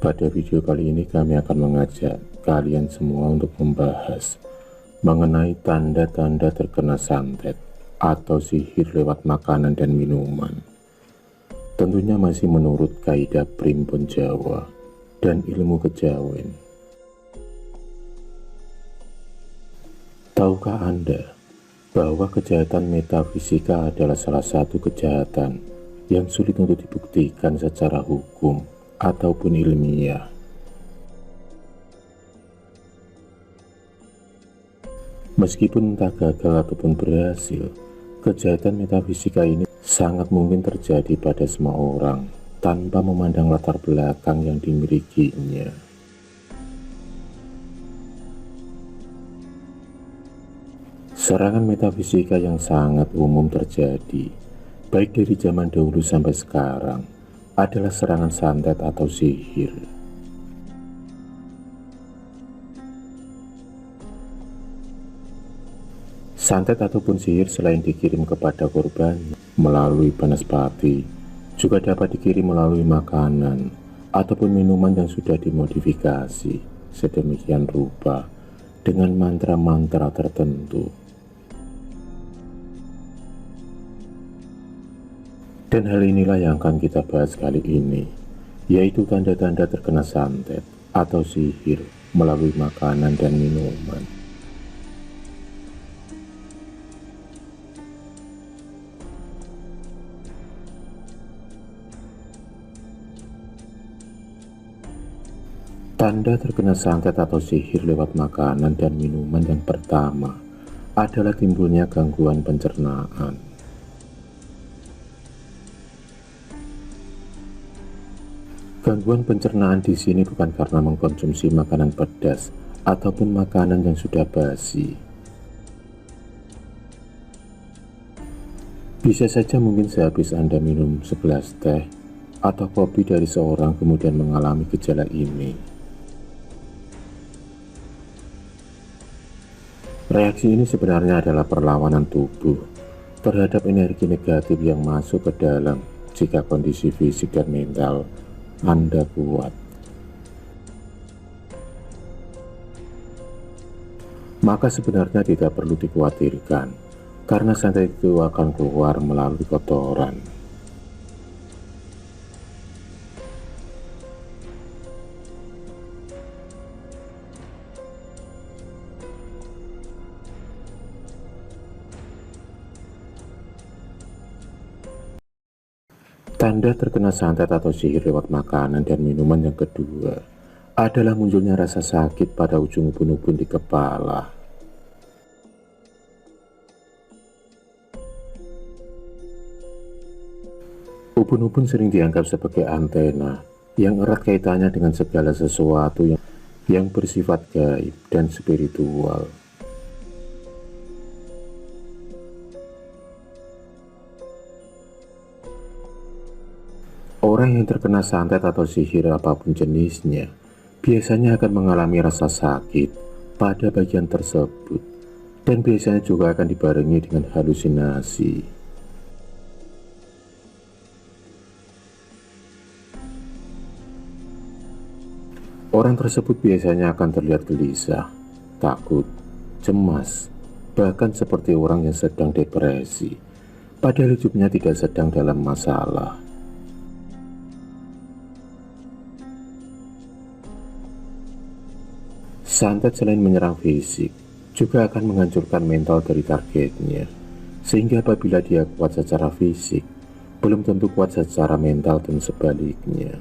Pada video kali ini kami akan mengajak kalian semua untuk membahas mengenai tanda-tanda terkena santet atau sihir lewat makanan dan minuman. Tentunya masih menurut kaidah Primbon Jawa dan ilmu kejawen. Tahukah Anda bahwa kejahatan metafisika adalah salah satu kejahatan yang sulit untuk dibuktikan secara hukum ataupun ilmiah? Meskipun entah gagal ataupun berhasil, kejahatan metafisika ini sangat mungkin terjadi pada semua orang tanpa memandang latar belakang yang dimilikinya. Serangan metafisika yang sangat umum terjadi, baik dari zaman dahulu sampai sekarang, adalah serangan santet atau sihir. Santet ataupun sihir selain dikirim kepada korban melalui banaspati, juga dapat dikirim melalui makanan ataupun minuman yang sudah dimodifikasi sedemikian rupa dengan mantra-mantra tertentu. Dan hal inilah yang akan kita bahas kali ini, yaitu tanda-tanda terkena santet atau sihir melalui makanan dan minuman. Tanda terkena santet atau sihir lewat makanan dan minuman yang pertama adalah timbulnya gangguan pencernaan. Gangguan pencernaan di sini bukan karena mengkonsumsi makanan pedas ataupun makanan yang sudah basi. Bisa saja mungkin sehabis Anda minum segelas teh atau kopi dari seorang kemudian mengalami gejala ini. Reaksi ini sebenarnya adalah perlawanan tubuh terhadap energi negatif yang masuk ke dalam jika kondisi fisik dan mental Anda kuat. Maka sebenarnya tidak perlu dikhawatirkan, karena santet itu akan keluar melalui kotoran. Tanda terkena santet atau sihir lewat makanan dan minuman yang kedua adalah munculnya rasa sakit pada ujung ubun-ubun di kepala. Ubun-ubun sering dianggap sebagai antena yang erat kaitannya dengan segala sesuatu yang bersifat gaib dan spiritual. Orang yang terkena santet atau sihir apapun jenisnya biasanya akan mengalami rasa sakit pada bagian tersebut dan biasanya juga akan dibarengi dengan halusinasi. Orang tersebut biasanya akan terlihat gelisah, takut, cemas, bahkan seperti orang yang sedang depresi, padahal hidupnya tidak sedang dalam masalah. Santet selain menyerang fisik, juga akan menghancurkan mental dari targetnya, sehingga apabila dia kuat secara fisik, belum tentu kuat secara mental dan sebaliknya.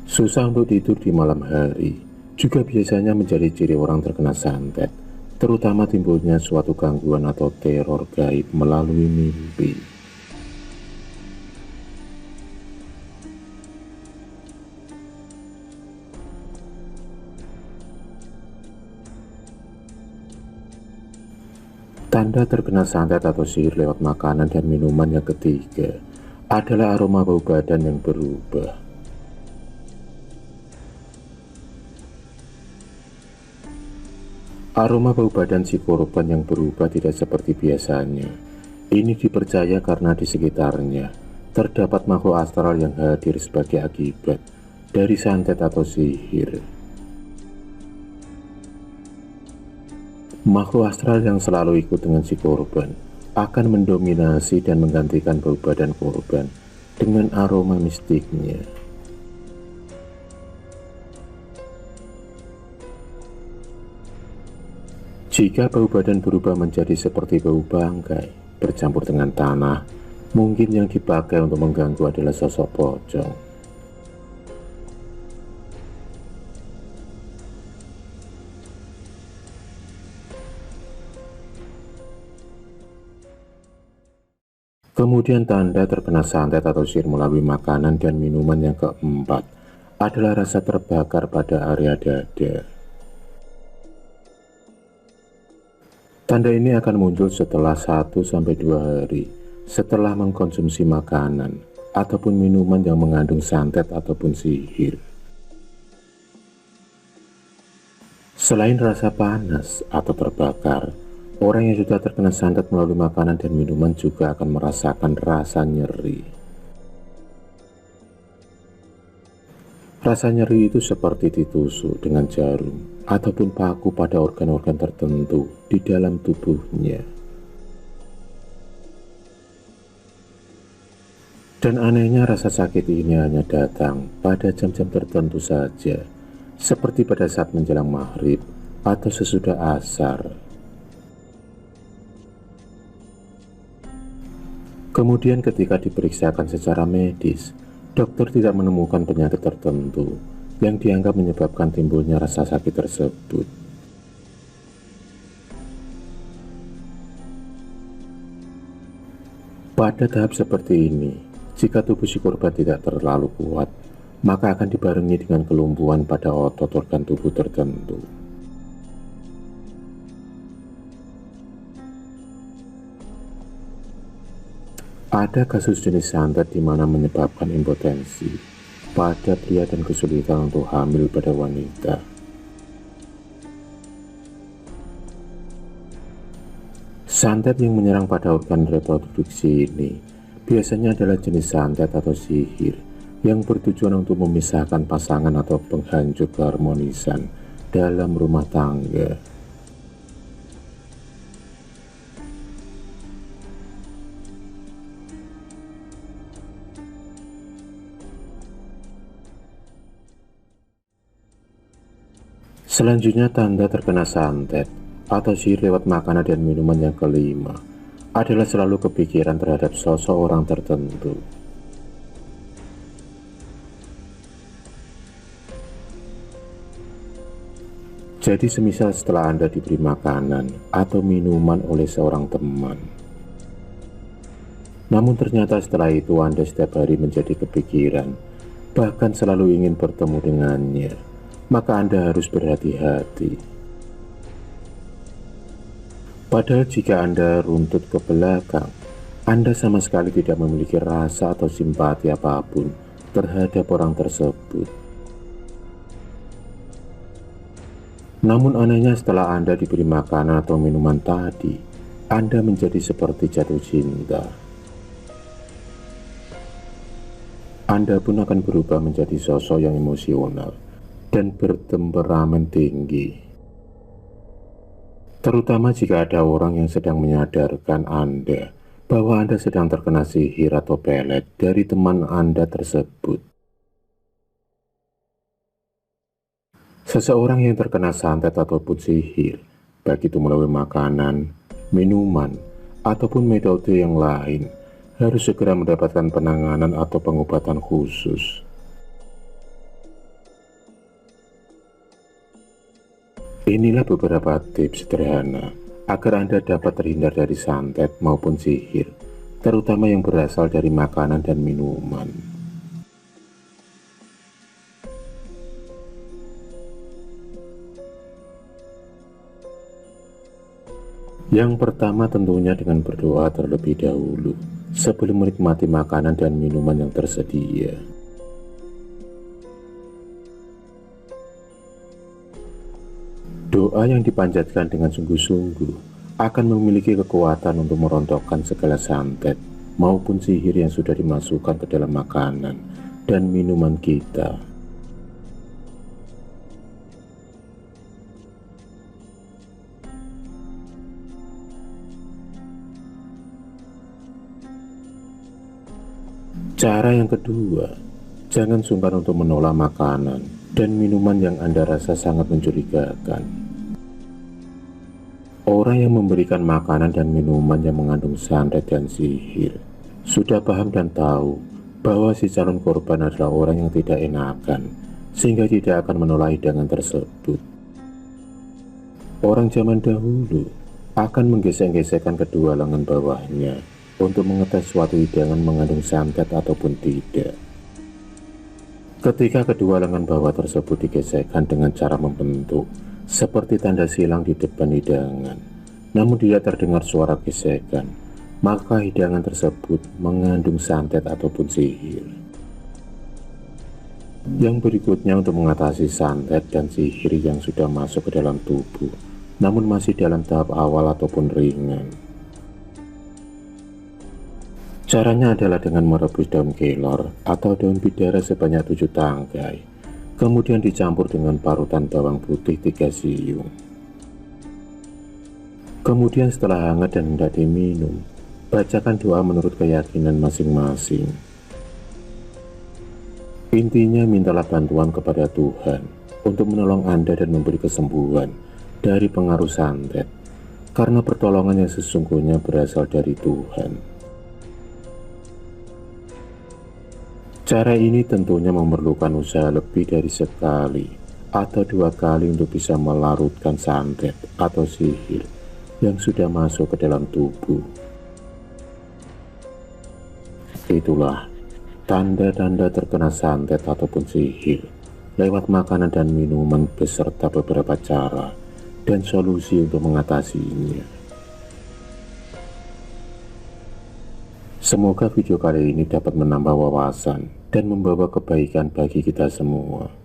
Susah untuk tidur di malam hari, juga biasanya menjadi ciri orang terkena santet, terutama timbulnya suatu gangguan atau teror gaib melalui mimpi. Tanda terkena santet atau sihir lewat makanan dan minuman yang ketiga adalah aroma bau badan yang berubah. Aroma bau badan si korban yang berubah tidak seperti biasanya. Ini dipercaya karena di sekitarnya terdapat makhluk astral yang hadir sebagai akibat dari santet atau sihir. Makhluk astral yang selalu ikut dengan si korban akan mendominasi dan menggantikan bau badan korban dengan aroma mistiknya. Jika bau badan berubah menjadi seperti bau bangkai bercampur dengan tanah, mungkin yang dipakai untuk mengganggu adalah sosok pocong. Kemudian tanda terkena santet atau sihir melalui makanan dan minuman yang keempat adalah rasa terbakar pada area dada. Tanda ini akan muncul setelah 1-2 hari setelah mengkonsumsi makanan ataupun minuman yang mengandung santet ataupun sihir. Selain rasa panas atau terbakar, orang yang sudah terkena santet melalui makanan dan minuman juga akan merasakan rasa nyeri. Rasa nyeri itu seperti ditusuk dengan jarum ataupun paku pada organ-organ tertentu di dalam tubuhnya. Dan anehnya rasa sakit ini hanya datang pada jam-jam tertentu saja, seperti pada saat menjelang maghrib atau sesudah asar. Kemudian ketika diperiksakan secara medis, dokter tidak menemukan penyakit tertentu yang dianggap menyebabkan timbulnya rasa sakit tersebut. Pada tahap seperti ini, jika tubuh si korban tidak terlalu kuat, maka akan dibarengi dengan kelumpuhan pada otot organ tubuh tertentu. Ada kasus jenis santet di mana menyebabkan impotensi pada pria dan kesulitan untuk hamil pada wanita. Santet yang menyerang pada organ reproduksi ini biasanya adalah jenis santet atau sihir yang bertujuan untuk memisahkan pasangan atau penghancur keharmonisan dalam rumah tangga. Selanjutnya, tanda terkena santet atau sihir lewat makanan dan minuman yang kelima adalah selalu kepikiran terhadap sosok orang tertentu. Jadi semisal setelah Anda diberi makanan atau minuman oleh seorang teman, namun ternyata setelah itu Anda setiap hari menjadi kepikiran, bahkan selalu ingin bertemu dengannya, maka Anda harus berhati-hati. Padahal jika Anda runtut ke belakang, Anda sama sekali tidak memiliki rasa atau simpati apapun terhadap orang tersebut. Namun anehnya setelah Anda diberi makanan atau minuman tadi, Anda menjadi seperti jatuh cinta. Anda pun akan berubah menjadi sosok yang emosional dan bertemperamen tinggi. Terutama jika ada orang yang sedang menyadarkan Anda bahwa Anda sedang terkena sihir atau pelet dari teman Anda tersebut. Seseorang yang terkena santet ataupun sihir, baik itu melalui makanan, minuman, ataupun metode yang lain, harus segera mendapatkan penanganan atau pengobatan khusus. Inilah beberapa tips sederhana agar Anda dapat terhindar dari santet maupun sihir, terutama yang berasal dari makanan dan minuman. Yang pertama tentunya dengan berdoa terlebih dahulu sebelum menikmati makanan dan minuman yang tersedia. Doa yang dipanjatkan dengan sungguh-sungguh akan memiliki kekuatan untuk merontokkan segala santet maupun sihir yang sudah dimasukkan ke dalam makanan dan minuman kita. Cara yang kedua, jangan sungkan untuk menolak makanan dan minuman yang Anda rasa sangat mencurigakan. Orang yang memberikan makanan dan minuman yang mengandung santet dan sihir sudah paham dan tahu bahwa si calon korban adalah orang yang tidak enakan, sehingga tidak akan menolak hidangan tersebut. Orang zaman dahulu akan menggesek-gesekkan kedua lengan bawahnya untuk mengetes suatu hidangan mengandung santet ataupun tidak. Ketika kedua lengan bawah tersebut digesekkan dengan cara membentuk seperti tanda silang di depan hidangan, namun tidak terdengar suara gesekan, maka hidangan tersebut mengandung santet ataupun sihir. Yang berikutnya, untuk mengatasi santet dan sihir yang sudah masuk ke dalam tubuh namun masih dalam tahap awal ataupun ringan, caranya adalah dengan merebus daun kelor atau daun bidara sebanyak 7 tangkai, kemudian dicampur dengan parutan bawang putih 3 siung. Kemudian setelah hangat dan hendak diminum, bacakan doa menurut keyakinan masing-masing. Intinya, mintalah bantuan kepada Tuhan untuk menolong Anda dan memberi kesembuhan dari pengaruh santet, karena pertolongan yang sesungguhnya berasal dari Tuhan. Cara ini tentunya memerlukan usaha lebih dari sekali atau 2 kali untuk bisa melarutkan santet atau sihir yang sudah masuk ke dalam tubuh. Itulah tanda-tanda terkena santet ataupun sihir lewat makanan dan minuman beserta beberapa cara dan solusi untuk mengatasinya. Semoga video kali ini dapat menambah wawasan dan membawa kebaikan bagi kita semua.